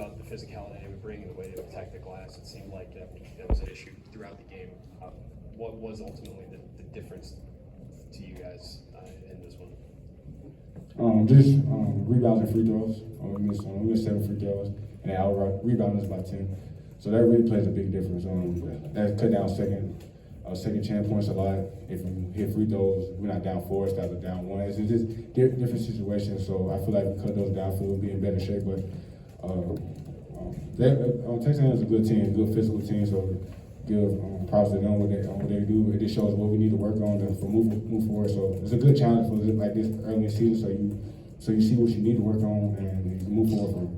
about the physicality they would bring and the way they would attack the glass. It seemed like that was an issue throughout the game. What was ultimately the difference to you guys in this one? Just rebounds and free throws. We missed 7 free throws, and our rebound is by 10. So that really plays a big difference. That cut down second chance points a lot. If we hit free throws, we're not down 4 instead of down 1. It's just different situations. So I feel like we cut those down, we'll be in better shape. But Texas A&M is a good team, good physical team. So give props to them what they do. It just shows what we need to work on to move forward. So it's a good challenge for like this early in the season. So you see what you need to work on and you can move forward from it.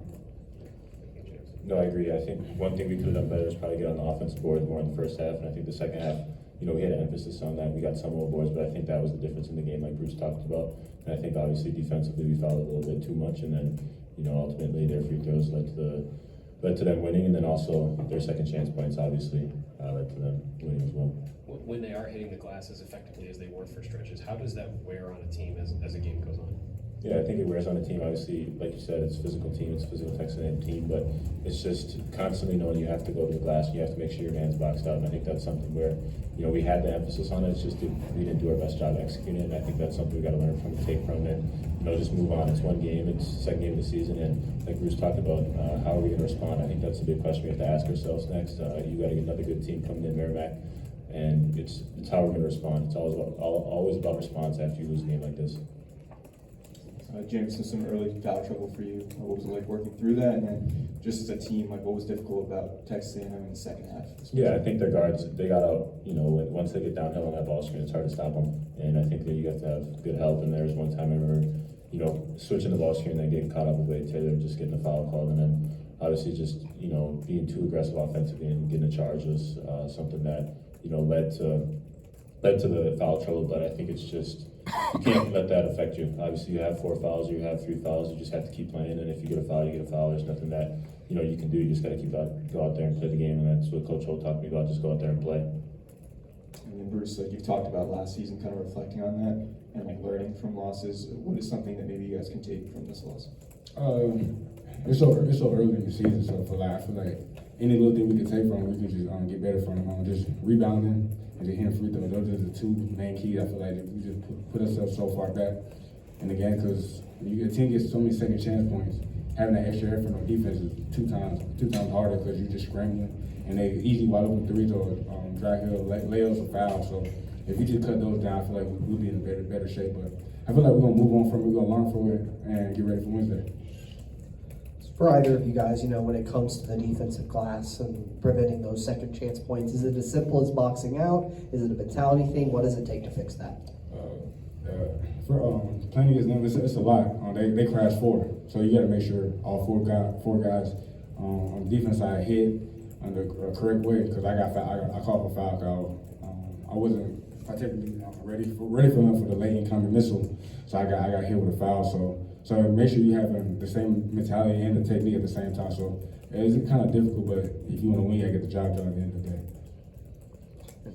No, I agree. I think one thing we could have done better is probably get on the offensive board more in the first half, and I think the second half, we had an emphasis on that. We got some more boards, but I think that was the difference in the game, like Bruce talked about. And I think obviously defensively we fouled a little bit too much, and then ultimately their free throws led to them winning, and then also their second chance points obviously led to them winning as well. When they are hitting the glass as effectively as they were for stretches, how does that wear on a team as a game goes on? Yeah, I think it wears on a team. Obviously, like you said, it's a physical team, it's a physical Texas A&M team, but it's just constantly knowing you have to go to the glass, and you have to make sure your man's boxed out, and I think that's something where, we had the emphasis on it, it's just we didn't do our best job executing it, and I think that's something we got to learn from, take from it, just move on. It's one game, it's the second game of the season, and like Bruce talked about, how are we going to respond? I think that's a big question we have to ask ourselves next. You got to get another good team coming in Merrimack, and it's how we're going to respond. It's always about response after you lose a game like this. Jamison, some early foul trouble for you. What was it like working through that? And then just as a team, what was difficult about Texas A&M in the second half? Yeah, I think their guards, they got out, once they get downhill on that ball screen, it's hard to stop them. And I think that you have to have good help. And there was one time I remember, switching the ball screen, then getting caught up with Wade Taylor, just getting a foul called. And then obviously just, being too aggressive offensively and getting a charge was something that, led to the foul trouble. But I think it's just, you can't let that affect you. Obviously, you have 4 fouls or you have 3 fouls. You just have to keep playing, and if you get a foul, you get a foul. There's nothing that you can do. You just got to go out there and play the game, and that's what Coach Holt talked to me about. Just go out there and play. And then Bruce, like you've talked about last season, kind of reflecting on that and like learning from losses. What is something that maybe you guys can take from this loss? It's so early in the season, so I feel like any little thing we can take from it, we can just get better from it. Just rebounding and just hitting free throws. Those are the 2 main keys. I feel like we just put ourselves so far back in the game because a team gets so many second chance points. Having that extra effort on defense is 2 times harder because you're just scrambling and they easy wide open threes or dry hill layups or fouls. So if we just cut those down, I feel like we'll be in better shape. But I feel like we're gonna move on from it. We're gonna learn from it and get ready for Wednesday. For either of you guys, when it comes to the defensive glass and preventing those second chance points, is it as simple as boxing out? Is it a mentality thing? What does it take to fix that? For playing against them, it's a lot. They crash 4, so you got to make sure all four guys on the defense side hit on the correct way. Because I called for foul call. I wasn't particularly ready for them for the late incoming missile, so I got hit with a foul. So make sure you have the same mentality and the technique at the same time. So it's kind of difficult, but if you want to win, you got to get the job done at the end of the day.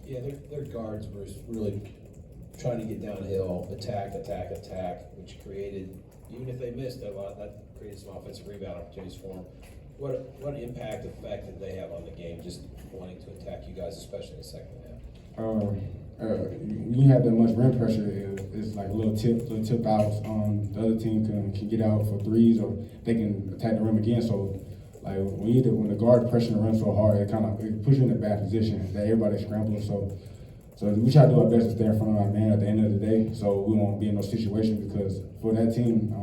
Yeah, their guards were really trying to get downhill, attack, which created, even if they missed a lot, that created some offensive rebound opportunities for them. What impact, effect did they have on the game, just wanting to attack you guys, especially in the second half? When you have that much rim pressure, it's like little tip outs. The other team can get out for threes, or they can attack the rim again. So, like when the guard pressure the rim so hard, it puts you in a bad position. That everybody's scrambling. So we try to do our best to stay in front of our man at the end of the day, so we won't be in those situations. Because for that team,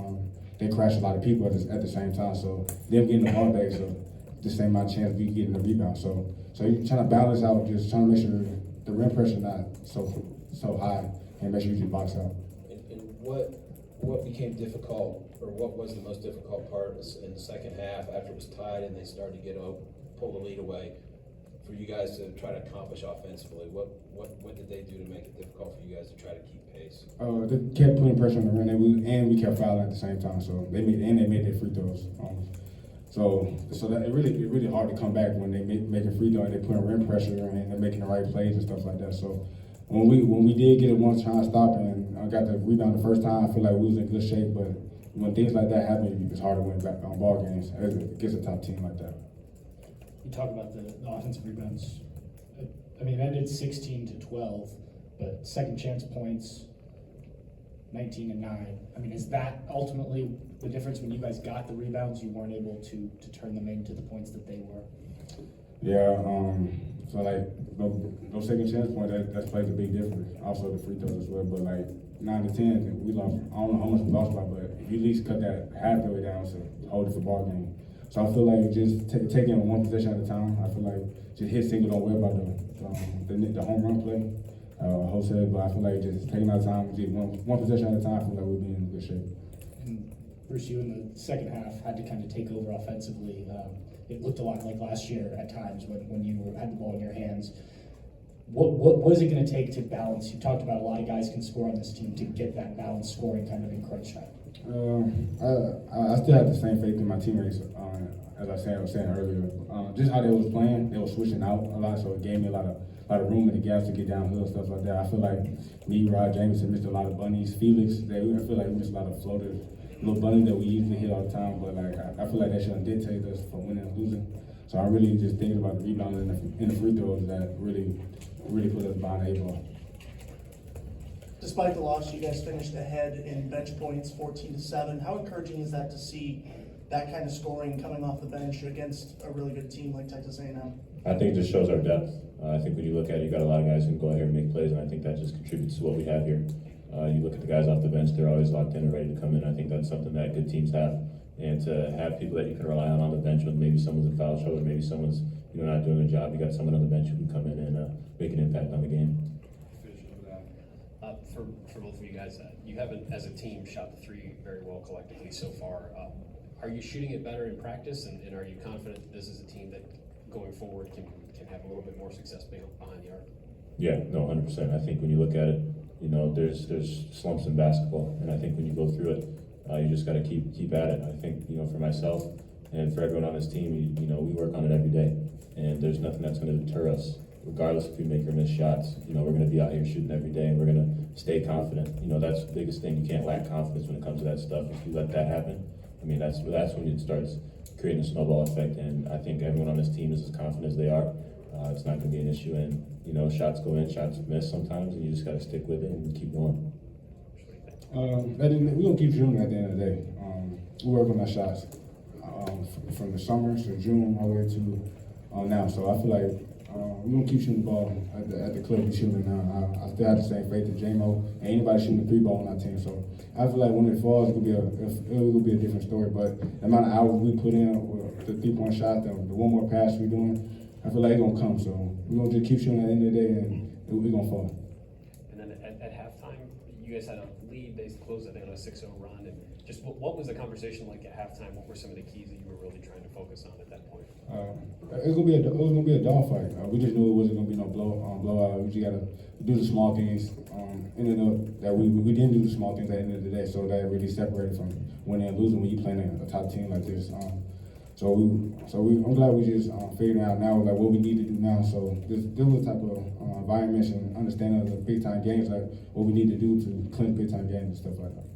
they crash a lot of people at the same time. So them getting the ball back, so the same amount of chance we getting the rebound. So you're trying to balance out, just trying to make sure the rim pressure not so high, and make sure you just box out. And what became difficult, or what was the most difficult part in the second half after it was tied and they started to pull the lead away for you guys to try to accomplish offensively? What did they do to make it difficult for you guys to try to keep pace? They kept putting pressure on the rim, and we kept fouling at the same time. So they made their free throws. So that it really hard to come back when they making free throw and they putting rim pressure and they're making the right plays and stuff like that. So when we did get it one time stop and I got the rebound the first time, I feel like we was in good shape. But when things like that happen, it's hard to win back on ball games against a top team like that. You talk about the offensive rebounds. I mean, it ended 16-12, but second chance points, 19-9. I mean, is that ultimately the difference when you guys got the rebounds? You weren't able to turn them into the points that they were. Yeah, so like those second chance points, that plays a big difference. Also the free throws as well, but like 9 to 10, we lost. I don't know how much we lost by, but if you at least cut that half the way down, so hold it for ball game. So I feel like just taking one possession at a time. I feel like just hit single don't worry about the home run play. Jose, but I feel like just taking our time, just one possession at a time. I feel like we'll be in good shape. And Bruce, you in the second half had to kind of take over offensively. It looked a lot like last year at times when you had the ball in your hands. What is it going to take to balance? You talked about a lot of guys can score on this team to get that balanced scoring kind of in crunch time. I still have the same faith in my teammates. As I was saying earlier, just how they was playing, they were switching out a lot, so it gave me a lot of room in the gaps to get downhill, stuff like that. I feel like me, Rod Jamison missed a lot of bunnies. Felix, I feel like we missed a lot of floaters, little bunnies that we usually hit all the time. But like I feel like that shouldn't dictate us for winning and losing. So I'm really just thinking about the rebounding and the free throws that really put us behind the 8 ball. Despite the loss, you guys finished ahead in bench points, 14-7. How encouraging is that to see that kind of scoring coming off the bench against a really good team like Texas A&M? I think it just shows our depth. I think when you look at it, you got a lot of guys who can go out here and make plays, and I think that just contributes to what we have here. You look at the guys off the bench; they're always locked in and ready to come in. I think that's something that good teams have, and to have people that you can rely on the bench when maybe someone's in foul trouble, or maybe someone's not doing their job, you got someone on the bench who can come in and make an impact on the game. For both of you guys, you haven't, as a team, shot the three very well collectively so far. Are you shooting it better in practice, and are you confident that this is a team that going forward can have a little bit more success behind the arc? Yeah, no, 100%. I think when you look at it, there's slumps in basketball, and I think when you go through it, you just got to keep at it. I think for myself and for everyone on this team, we work on it every day, and there's nothing that's going to deter us. Regardless if we make or miss shots, we're going to be out here shooting every day, and we're going to stay confident. That's the biggest thing. You can't lack confidence when it comes to that stuff. If you let that happen, that's when it starts creating a snowball effect. And I think everyone on this team is as confident as they are. It's not going to be an issue. And shots go in, shots miss sometimes, and you just got to stick with it and keep going. We're gonna keep shooting at the end of the day. We work on our shots from the summer to June all the way to now. So I feel like we're gonna keep shooting the ball at the clip we're shooting now. I still have the same faith in JMO and anybody shooting the 3 ball on our team. So I feel like when it falls, it will be a different story. But the amount of hours we put in with the 3-point shot, the one more pass we're doing, I feel like it's gonna come. So we're gonna just keep shooting at the end of the day, and we're gonna fall. And then at halftime, you guys had a lead. They closed, I think, on a 6-0 run. And just what was the conversation like at halftime? What were some of the keys that you were really trying to focus on at that point? It was gonna be a dogfight. We just knew it wasn't gonna be no blowout. We just gotta do the small things. Ended up that we didn't do the small things at the end of the day, so that really separated from winning and losing when you playing a top team like this. I'm glad we just figuring out now like what we need to do now. So this was the type of environments and understanding of the big time games, like what we need to do to clinch big time games and stuff like that.